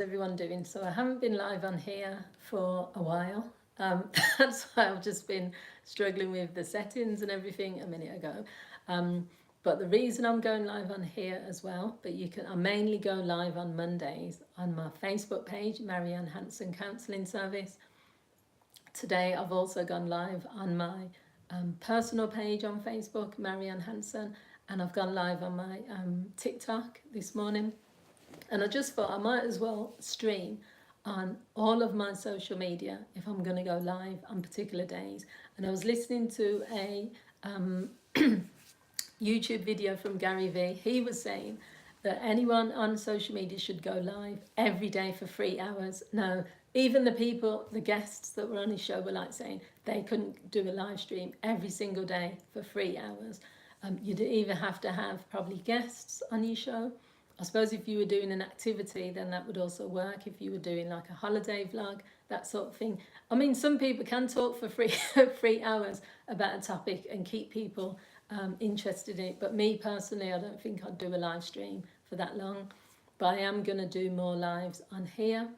Everyone doing? So I haven't been live on here for a while. That's why I've just been struggling with the settings and everything a minute ago. But the reason I'm going live on here as well, but I mainly go live on Mondays on my Facebook page, Marianne Hanson Counselling Service. Today I've also gone live on my personal page on Facebook, Marianne Hanson, and I've gone live on my TikTok this morning. And I just thought I might as well stream on all of my social media if I'm going to go live on particular days. And I was listening to a YouTube video from Gary Vee. He was saying that anyone on social media should go live every day for 3 hours. Now, even the guests that were on his show were like saying they couldn't do a live stream every single day for 3 hours. You'd either have to have probably guests on your show. I suppose if you were doing an activity, then that would also work. If you were doing like a holiday vlog, that sort of thing. I mean, some people can talk for 3 hours about a topic and keep people interested in it. But me personally, I don't think I'd do a live stream for that long. But I am going to do more lives on here.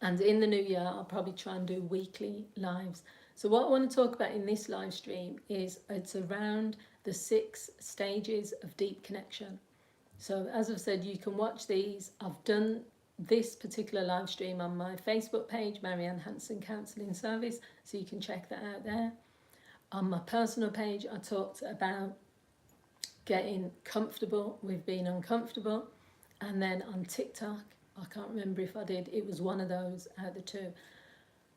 And in the new year, I'll probably try and do weekly lives. So what I want to talk about in this live stream is it's around the 6 stages of deep connection. So as I've said, you can watch these. I've done this particular live stream on my Facebook page, Marianne Hanson Counselling Service, so you can check that out there. On my personal page, I talked about getting comfortable with being uncomfortable. And then on TikTok, I can't remember if I did, it was one of those out of the two.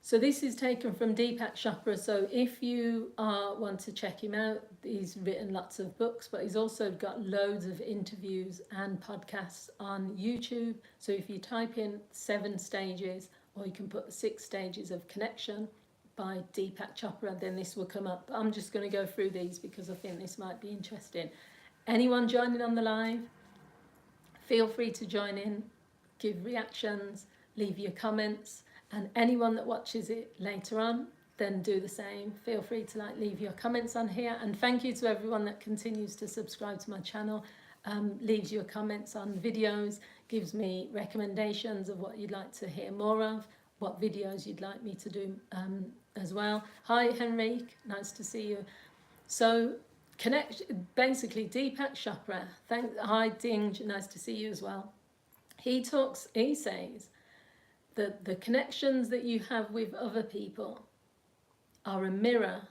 So this is taken from Deepak Chopra. So if you want to check him out, he's written lots of books, but he's also got loads of interviews and podcasts on YouTube. So if you type in 7 stages, or you can put 6 stages of connection by Deepak Chopra, then this will come up. I'm just going to go through these because I think this might be interesting. Anyone joining on the live, feel free to join in, give reactions, leave your comments. And anyone that watches it later on, then do the same. Feel free to leave your comments on here. And thank you to everyone that continues to subscribe to my channel, leaves your comments on videos, gives me recommendations of what you'd like to hear more of, what videos you'd like me to do as well. Hi, Henrique, nice to see you. So basically, Deepak Chopra, hi Ding, nice to see you as well. He says, that the connections that you have with other people are a mirror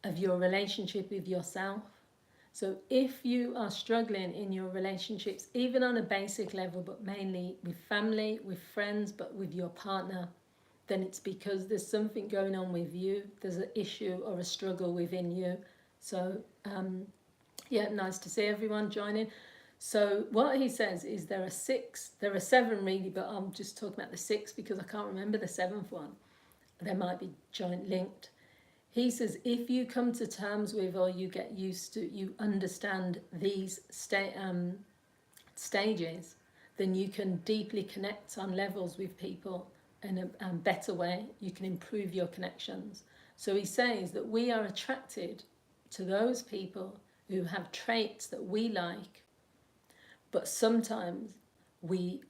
of your relationship with yourself. So if you are struggling in your relationships, even on a basic level, but mainly with family, with friends, but with your partner, then it's because there's something going on with you. There's an issue or a struggle within you. So yeah, nice to see everyone joining. So what he says is there are 7 really, but I'm just talking about the 6 because I can't remember the 7th one. They might be joint linked. He says if you come to terms with, or you get used to, you understand these stages, then you can deeply connect on levels with people in a better way. You can improve your connections. So he says that we are attracted to those people who have traits that we like, but sometimes we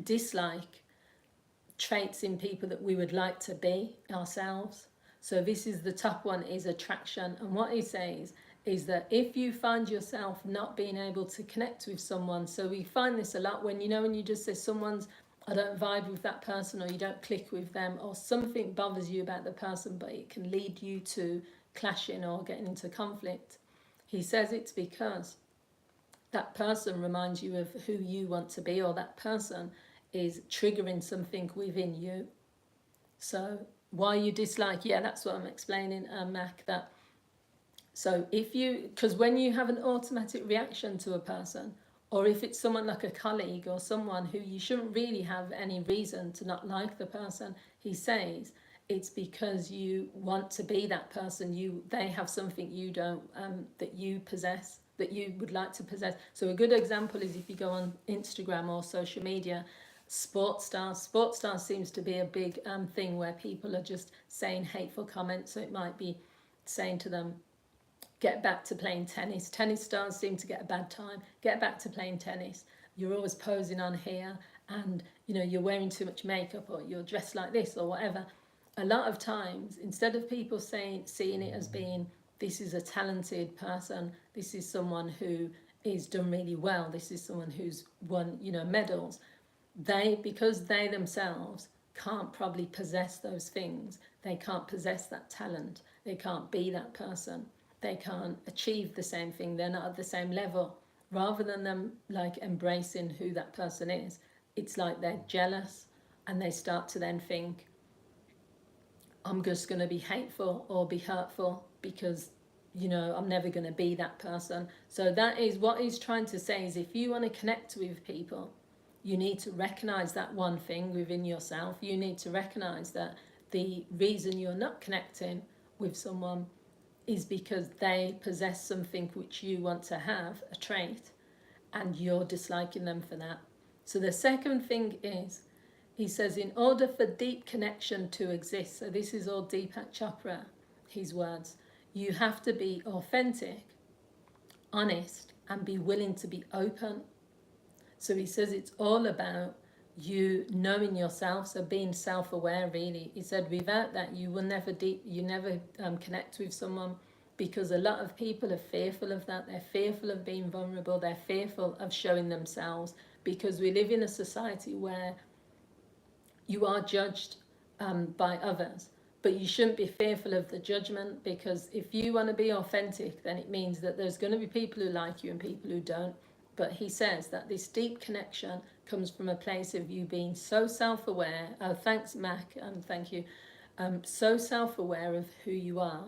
dislike traits in people that we would like to be ourselves. So this is the top one, is attraction. And what he says is that if you find yourself not being able to connect with someone, so we find this a lot when you just say I don't vibe with that person, or you don't click with them, or something bothers you about the person, but it can lead you to clashing or getting into conflict. He says it's because that person reminds you of who you want to be, or that person is triggering something within you. So why you dislike, yeah, that's what I'm explaining, Mac, that. So because when you have an automatic reaction to a person, or if it's someone like a colleague or someone who you shouldn't really have any reason to not like the person, he says it's because you want to be that person. They have something you don't, that you possess, that you would like to possess. So a good example is if you go on Instagram or social media, sports stars seems to be a big thing where people are just saying hateful comments. So it might be saying to them, get back to playing tennis. Tennis stars seem to get a bad time. Get back to playing tennis. you're always posing on here, and you know, you're wearing too much makeup, or you're dressed like this, or whatever. A lot of times, instead of people seeing it as being, this is a talented person, this is someone who is done really well, this is someone who's won, you know, medals, because they themselves can't probably possess those things, they can't possess that talent, they can't be that person, they can't achieve the same thing, they're not at the same level. Rather than them like embracing who that person is, it's like they're jealous, and they start to then think, I'm just going to be hateful or be hurtful because, you know, I'm never going to be that person. So that is what he's trying to say, is if you want to connect with people, you need to recognize that one thing within yourself. You need to recognize that the reason you're not connecting with someone is because they possess something which you want to have, a trait, and you're disliking them for that. So the second thing is, he says, in order for deep connection to exist, so this is all Deepak Chopra, his words, you have to be authentic, honest, and be willing to be open. So he says it's all about you knowing yourself, so being self-aware, really. He said without that you will never connect with someone, because a lot of people are fearful of that. They're fearful of being vulnerable, they're fearful of showing themselves, because we live in a society where you are judged by others. But you shouldn't be fearful of the judgment, because if you want to be authentic, then it means that there's going to be people who like you and people who don't. But he says that this deep connection comes from a place of you being so self-aware. Oh, thanks, Mac, and thank you. So self-aware of who you are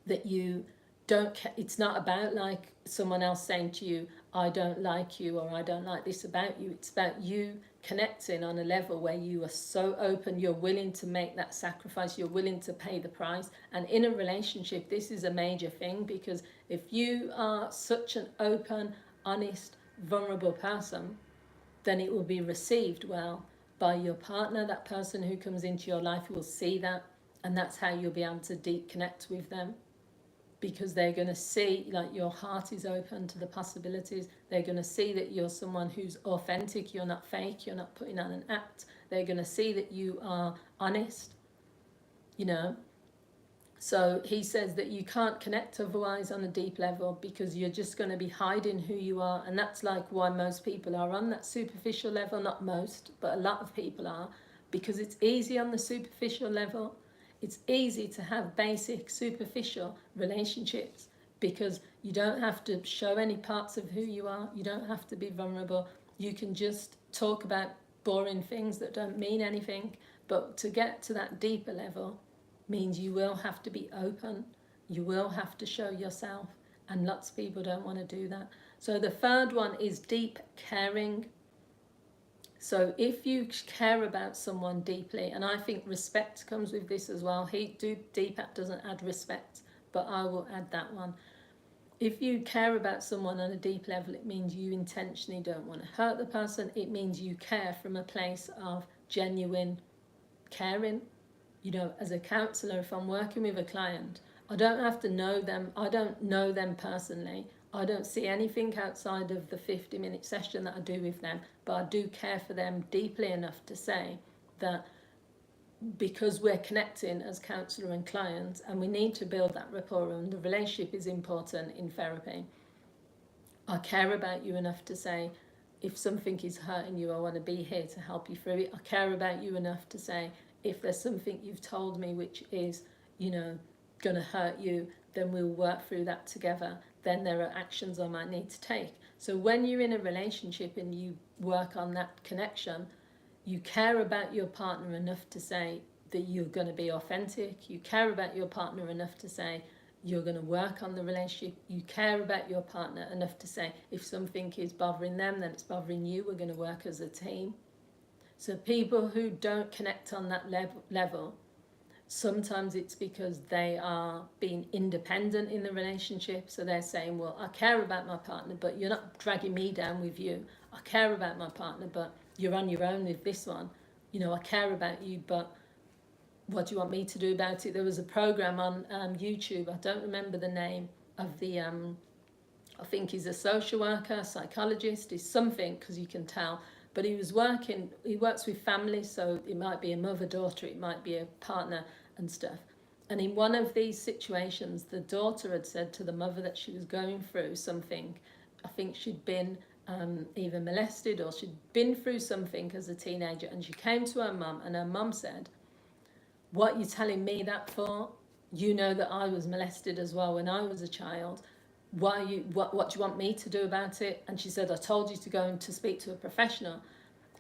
that you don't. It's not about like someone else saying to you, I don't like you, or I don't like this about you. It's about you connecting on a level where you are so open, you're willing to make that sacrifice, you're willing to pay the price. And in a relationship, this is a major thing, because if you are such an open, honest, vulnerable person, then it will be received well by your partner. That person who comes into your life will see that, and that's how you'll be able to deep connect with them, because they're going to see like your heart is open to the possibilities. They're going to see that you're someone who's authentic, you're not fake, you're not putting on an act. They're going to see that you are honest, you know. So he says that you can't connect otherwise on a deep level, because you're just going to be hiding who you are. And that's like why most people are on that superficial level. Not most, but a lot of people are, because it's easy on the superficial level. It's easy to have basic superficial relationships, because you don't have to show any parts of who you are. You don't have to be vulnerable. You can just talk about boring things that don't mean anything. But to get to that deeper level means you will have to be open. You will have to show yourself. And lots of people don't want to do that. So the third one is deep caring. So if you care about someone deeply, and I think respect comes with this as well. Deepak doesn't add respect, but I will add that one. If you care about someone on a deep level, it means you intentionally don't want to hurt the person. It means you care from a place of genuine caring. You know, as a counsellor, if I'm working with a client, I don't have to know them. I don't know them personally. I don't see anything outside of the 50-minute session that I do with them, but I do care for them deeply enough to say that, because we're connecting as counsellor and client, and we need to build that rapport, and the relationship is important in therapy, I care about you enough to say, if something is hurting you, I want to be here to help you through it. I care about you enough to say, if there's something you've told me which is, you know, going to hurt you, then we'll work through that together. Then there are actions I might need to take. So when you're in a relationship and you work on that connection, you care about your partner enough to say that you're going to be authentic. You care about your partner enough to say you're going to work on the relationship. You care about your partner enough to say, if something is bothering them, then it's bothering you. We're going to work as a team. So people who don't connect on that level, sometimes it's because they are being independent in the relationship. So they're saying, well, I care about my partner, but you're not dragging me down with you. I care about my partner, but you're on your own with this one. You know, I care about you, but what do you want me to do about it? There was a program on YouTube, I don't remember the name of the I think he's a social worker, psychologist, he's something, because you can tell. But he works with families, so it might be a mother, daughter, it might be a partner and stuff. And in one of these situations, the daughter had said to the mother that she was going through something. I think she'd been either molested or she'd been through something as a teenager, and she came to her mum, and her mum said, "What are you telling me that for? You know that I was molested as well when I was a child. What do you want me to do about it?" And she said, "I told you to go and to speak to a professional."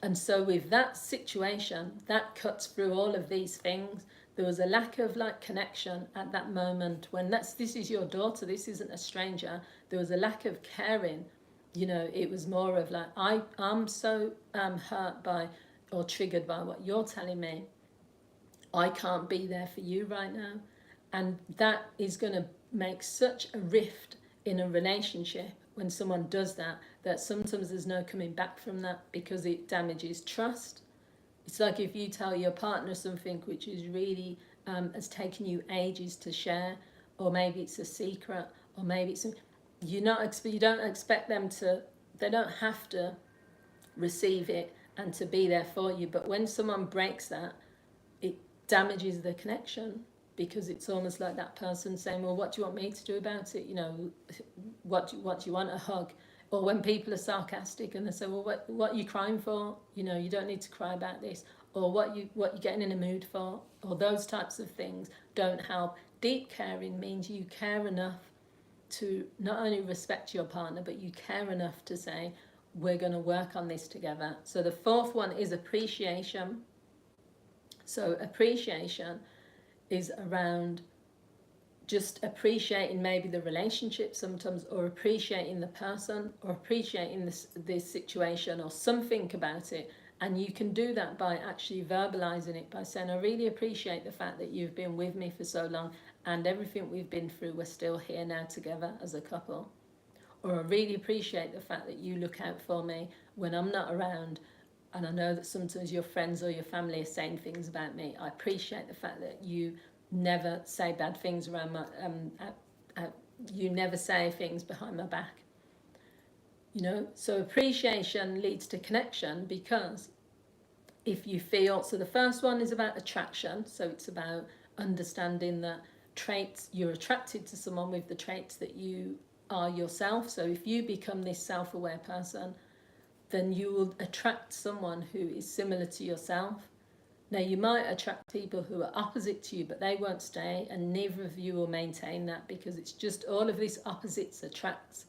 And so with that situation, that cuts through all of these things. There was a lack of like connection at that moment when this is your daughter, this isn't a stranger. There was a lack of caring. It was more of like, I'm so hurt by or triggered by what you're telling me. I can't be there for you right now. And that is going to make such a rift in a relationship when someone does that, that sometimes there's no coming back from that, because it damages trust. It's like if you tell your partner something which is really has taken you ages to share, or maybe it's a secret, or maybe it's you don't expect them to. They don't have to receive it and to be there for you. But when someone breaks that, it damages the connection, because it's almost like that person saying, "Well, what do you want me to do about it? What do you want, a hug?" Or when people are sarcastic and they say, "Well, what are you crying for? You don't need to cry about this." Or what you getting in a mood for? Or those types of things don't help. Deep caring means you care enough to not only respect your partner, but you care enough to say, "We're going to work on this together." So the fourth one is appreciation. So appreciation is around just appreciating maybe the relationship sometimes, or appreciating the person, or appreciating this situation or something about it. And you can do that by actually verbalizing it, by saying, "I really appreciate the fact that you've been with me for so long, and everything we've been through, we're still here now together as a couple." Or, "I really appreciate the fact that you look out for me when I'm not around, and I know that sometimes your friends or your family are saying things about me. I appreciate the fact that you never say bad things around my you never say things behind my back." So appreciation leads to connection, because if you feel, so the first one is about attraction, so it's about understanding that traits, you're attracted to someone with the traits that you are yourself. So if you become this self-aware person, then you will attract someone who is similar to yourself. Now, you might attract people who are opposite to you, but they won't stay, and neither of you will maintain that, because it's just all of this opposites attracts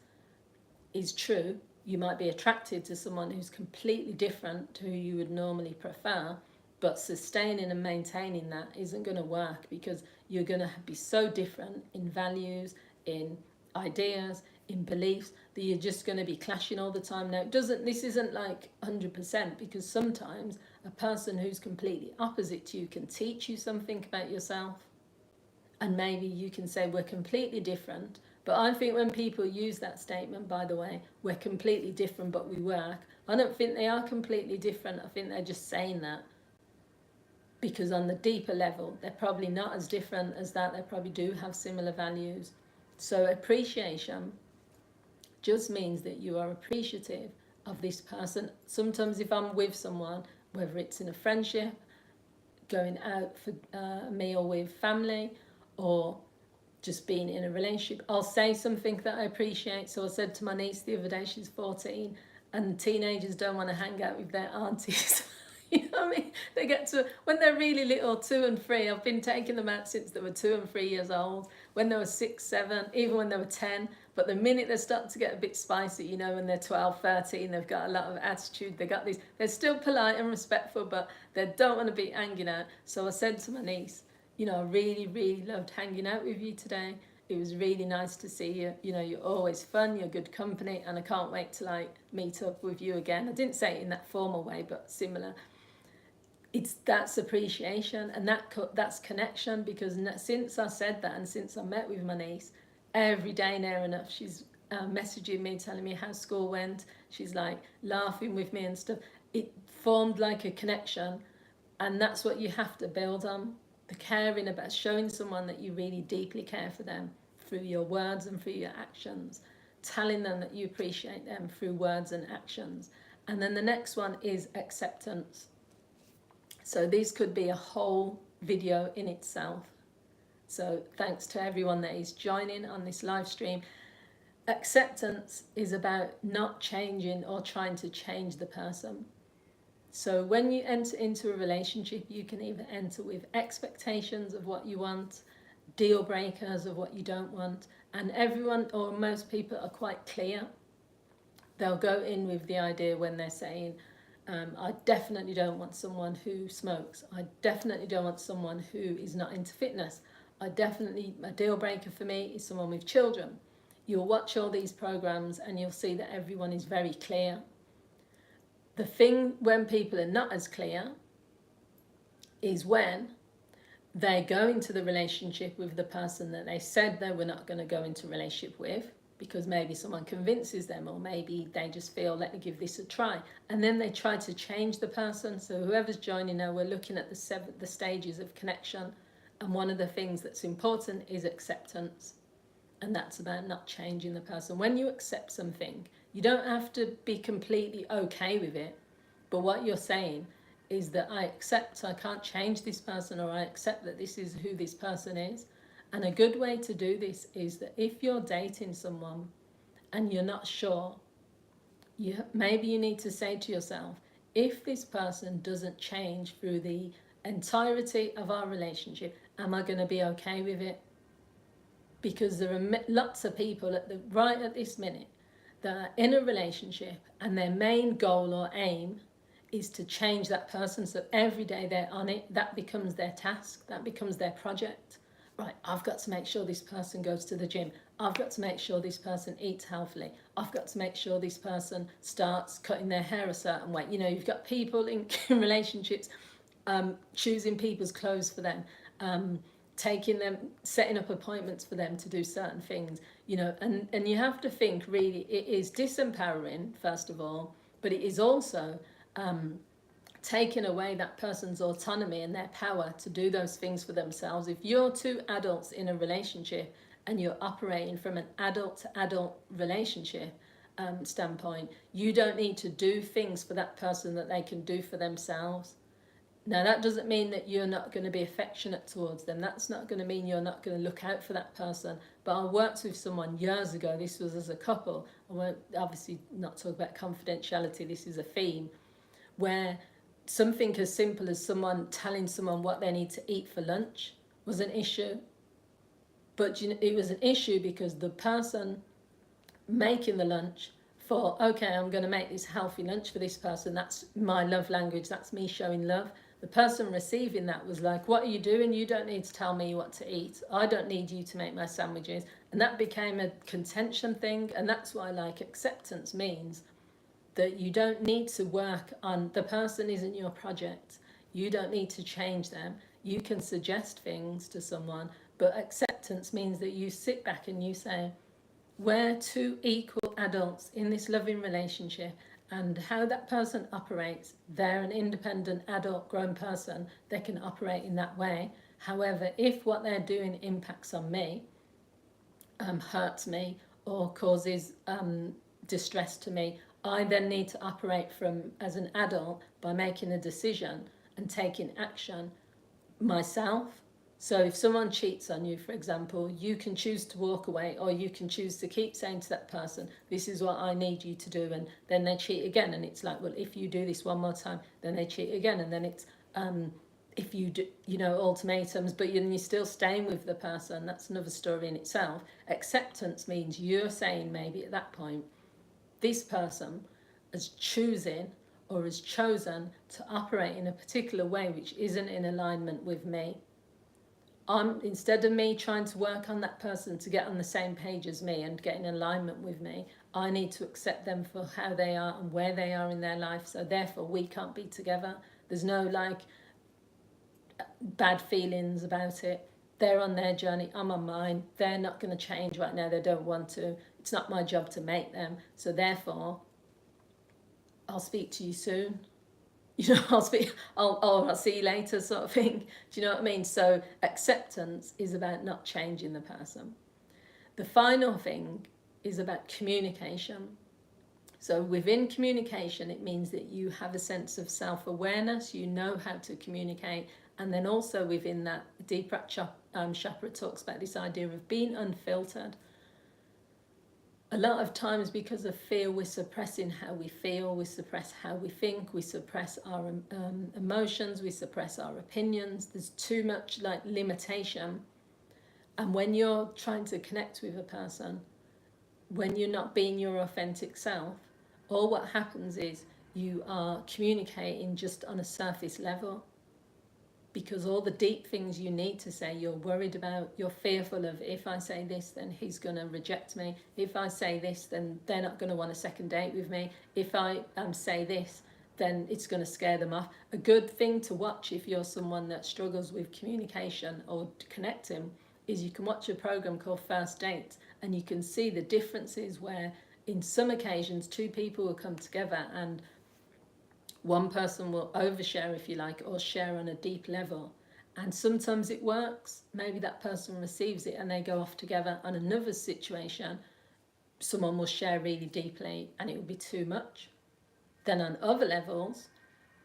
is true. You might be attracted to someone who's completely different to who you would normally prefer, but sustaining and maintaining that isn't going to work, because you're going to be so different in values, in ideas, in beliefs, that you're just going to be clashing all the time. Now, this isn't like 100%, because sometimes a person who's completely opposite to you can teach you something about yourself, and maybe you can say, "We're completely different." But I think when people use that statement, by the way, "We're completely different but we work," I don't think they are completely different. I think they're just saying that because on the deeper level, they're probably not as different as that. They probably do have similar values. So appreciation just means that you are appreciative of this person. Sometimes if I'm with someone, whether it's in a friendship, going out for a meal with family, or just being in a relationship, I'll say something that I appreciate. So I said to my niece the other day, she's 14, and teenagers don't want to hang out with their aunties. You know what I mean? They get to, when they're really little, 2 and 3, I've been taking them out since they were 2 and 3 years old, when they were 6, 7, even when they were 10. But the minute they start to get a bit spicy, when they're 12, 13, they've got a lot of attitude. They're still polite and respectful, but they don't want to be hanging out. So I said to my niece, "I really, really loved hanging out with you today. It was really nice to see you. You're always fun, you're good company, and I can't wait to meet up with you again." I didn't say it in that formal way, but similar. That's appreciation, and that's connection, because since I said that, and since I met with my niece, every day near enough, she's messaging me, telling me how school went. She's laughing with me and stuff. It formed like a connection, and that's what you have to build on. The caring, about showing someone that you really deeply care for them through your words and through your actions. telling them that you appreciate them through words and actions. And then the next one is acceptance. So this could be a whole video in itself. So thanks to everyone that is joining on this live stream. Acceptance is about not changing or trying to change the person. So when you enter into a relationship, you can either enter with expectations of what you want, deal breakers of what you don't want, and everyone or most people are quite clear. They'll go in with the idea when they're saying, I definitely don't want someone who smokes. I definitely don't want someone who is not into fitness. A deal breaker for me is someone with children. You'll watch all these programs and you'll see that everyone is very clear. The thing when people are not as clear is when they go into the relationship with the person that they said they were not going to go into a relationship with, because maybe someone convinces them, or maybe they just feel, let me give this a try, and then they try to change the person. So whoever's joining now, we're looking at the stages of connection, and one of the things that's important is acceptance, and that's about not changing the person. When you accept something, you don't have to be completely okay with it, but what you're saying is that I accept I can't change this person, or I accept that this is who this person is. And a good way to do this is that if you're dating someone and you're not sure, maybe you need to say to yourself, if this person doesn't change through the entirety of our relationship, am I going to be okay with it? Because there are lots of people right at this minute that are in a relationship and their main goal or aim is to change that person. So every day they're on it, that becomes their task, that becomes their project. Right, I've got to make sure this person goes to the gym. I've got to make sure this person eats healthily. I've got to make sure this person starts cutting their hair a certain way. You know, you've got people in relationships choosing people's clothes for them, taking them, setting up appointments for them to do certain things, you know, and you have to think, really, it is disempowering, first of all, but it is also taking away that person's autonomy and their power to do those things for themselves. If you're two adults in a relationship and you're operating from an adult to adult relationship standpoint, you don't need to do things for that person that they can do for themselves. Now, that doesn't mean that you're not going to be affectionate towards them. That's not going to mean you're not going to look out for that person. But I worked with someone years ago, this was as a couple, I won't obviously not talk about confidentiality, this is a theme, where something as simple as someone telling someone what they need to eat for lunch was an issue. But you know, it was an issue because the person making the lunch thought, okay, I'm going to make this healthy lunch for this person. That's my love language. That's me showing love. The person receiving that was like, what are you doing? You don't need to tell me what to eat. I don't need you to make my sandwiches. And that became a contention thing. And that's why, like, acceptance means that you don't need to work on, the person isn't your project. You don't need to change them. You can suggest things to someone, but acceptance means that you sit back and you say, we're two equal adults in this loving relationship, and how that person operates, they're an independent adult grown person, they can operate in that way. However, if what they're doing impacts on me, hurts me, or causes distress to me, I then need to operate from as an adult by making a decision and taking action myself. So if someone cheats on you, for example, you can choose to walk away, or you can choose to keep saying to that person, this is what I need you to do, and then they cheat again, and it's like, well, if you do this one more time, then they cheat again, and then it's if you do, you know, ultimatums, but you're still staying with the person. That's another story in itself. Acceptance means you're saying, maybe at that point, this person is choosing or has chosen to operate in a particular way which isn't in alignment with me. Instead of me trying to work on that person to get on the same page as me and get in alignment with me, I need to accept them for how they are and where they are in their life. So therefore we can't be together. There's no like bad feelings about it. They're on their journey, I'm on mine. They're not going to change right now. They don't want to. It's not my job to make them. So therefore, I'll speak to you soon. You know, I'll see you later, sort of thing. Do you know what I mean? So acceptance is about not changing the person. The final thing is about communication. So within communication, it means that you have a sense of self-awareness, you know how to communicate, and then also within that, Deepak Chopra talks about this idea of being unfiltered. A lot of times, because of fear, we're suppressing how we feel, we suppress how we think, we suppress our emotions, we suppress our opinions. There's too much like limitation. And when you're trying to connect with a person, when you're not being your authentic self, all what happens is you are communicating just on a surface level, because all the deep things you need to say, you're worried about, you're fearful of, if I say this, then he's going to reject me. If I say this, then they're not going to want a second date with me. If I say this, then it's going to scare them off. A good thing to watch if you're someone that struggles with communication or connecting is you can watch a program called First Dates, and you can see the differences where in some occasions two people will come together and one person will overshare, if you like, or share on a deep level. And sometimes it works. Maybe that person receives it and they go off together. On another situation, someone will share really deeply and it will be too much. Then on other levels,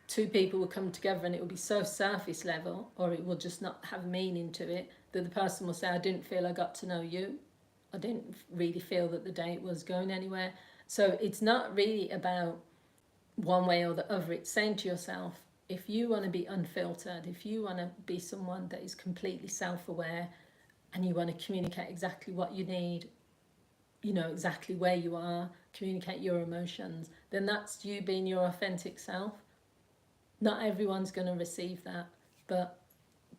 two people will come together and it will be so surface level, or it will just not have meaning to it, that the person will say, I didn't feel I got to know you. I didn't really feel that the date was going anywhere. So it's not really about one way or the other. It's saying to yourself, if you want to be unfiltered, if you want to be someone that is completely self-aware and you want to communicate exactly what you need, you know, exactly where you are, communicate your emotions, then that's you being your authentic self. Not everyone's going to receive that, but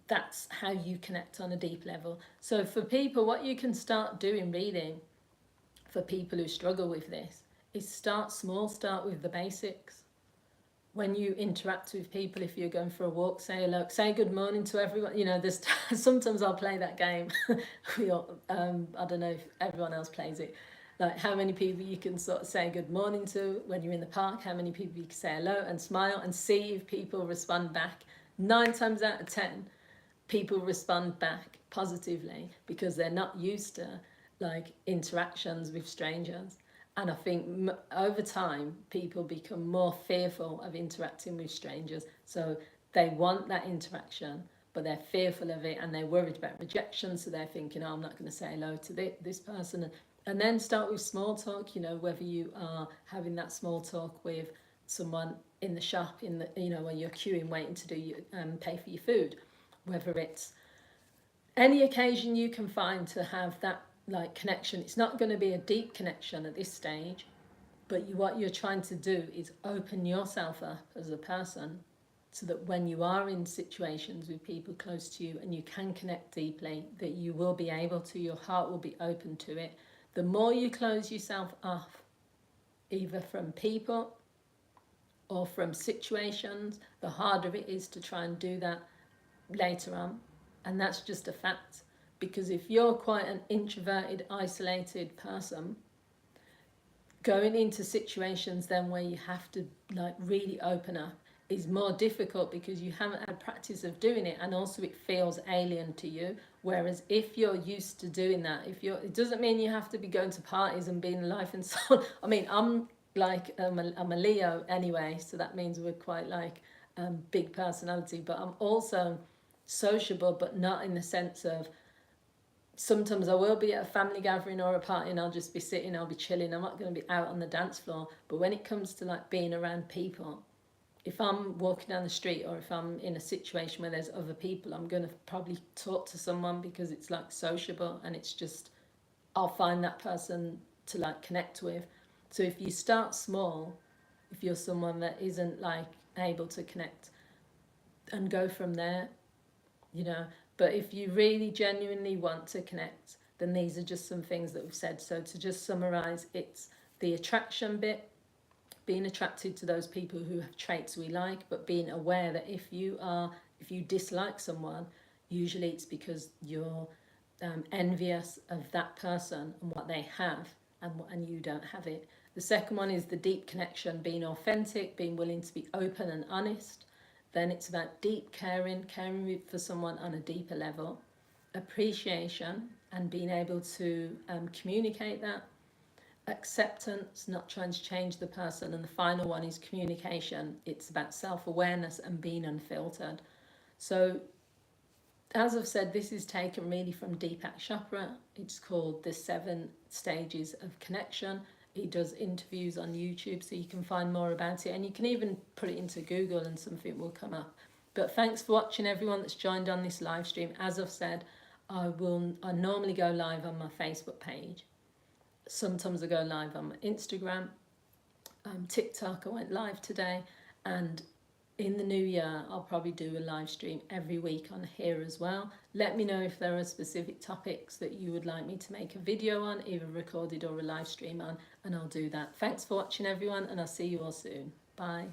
that's how you connect on a deep level. So for people, what you can start doing really, for people who struggle with this, is start small, start with the basics. When you interact with people, if you're going for a walk, say hello, say good morning to everyone. You know, there's sometimes I'll play that game. I don't know if everyone else plays it. Like how many people you can sort of say good morning to when you're in the park, how many people you can say hello and smile and see if people respond back. 9 times out of 10, people respond back positively because they're not used to like interactions with strangers. And I think over time, people become more fearful of interacting with strangers. So they want that interaction, but they're fearful of it and they're worried about rejection. So they're thinking, oh, I'm not going to say hello to this person. And then start with small talk, you know, whether you are having that small talk with someone in the shop, in the, you know, when you're queuing, waiting to do pay for your food, whether it's any occasion you can find to have that like connection. It's not going to be a deep connection at this stage, but what you're trying to do is open yourself up as a person so that when you are in situations with people close to you and you can connect deeply, that you will be able to, your heart will be open to it. The more you close yourself off, either from people or from situations, the harder it is to try and do that later on. And that's just a fact. Because if you're quite an introverted, isolated person, going into situations then where you have to like really open up is more difficult because you haven't had practice of doing it, and also it feels alien to you. Whereas if you're used to doing that, it doesn't mean you have to be going to parties and being life and soul. I mean, I'm a Leo anyway, so that means we're quite like big personality, but I'm also sociable, but not in the sense of, sometimes I will be at a family gathering or a party and I'll just be sitting, I'll be chilling, I'm not going to be out on the dance floor. But when it comes to like being around people, if I'm walking down the street or if I'm in a situation where there's other people, I'm going to probably talk to someone because it's like sociable, and it's just, I'll find that person to like connect with. So if you start small, if you're someone that isn't like able to connect, and go from there, you know. But if you really genuinely want to connect, then these are just some things that we've said. So to just summarize, it's the attraction bit, being attracted to those people who have traits we like, but being aware that if you dislike someone, usually it's because you're envious of that person and what they have, and you don't have it. The second one is the deep connection, being authentic, being willing to be open and honest. Then it's about deep caring for someone on a deeper level, appreciation, and being able to communicate that. acceptance, not trying to change the person. And the final one is communication. It's about self-awareness and being unfiltered. So as I've said, this is taken really from Deepak Chopra. It's called The 7 Stages of Connection. He does interviews on YouTube, so you can find more about it, and you can even put it into Google and something will come up. But thanks for watching, everyone that's joined on this live stream. As I've said, I normally go live on my Facebook page. Sometimes I go live on my Instagram, TikTok. I went live today, and in the new year I'll probably do a live stream every week on here as well. Let me know if there are specific topics that you would like me to make a video on, either recorded or a live stream on, and I'll do that. Thanks for watching, everyone, and I'll see you all soon. Bye.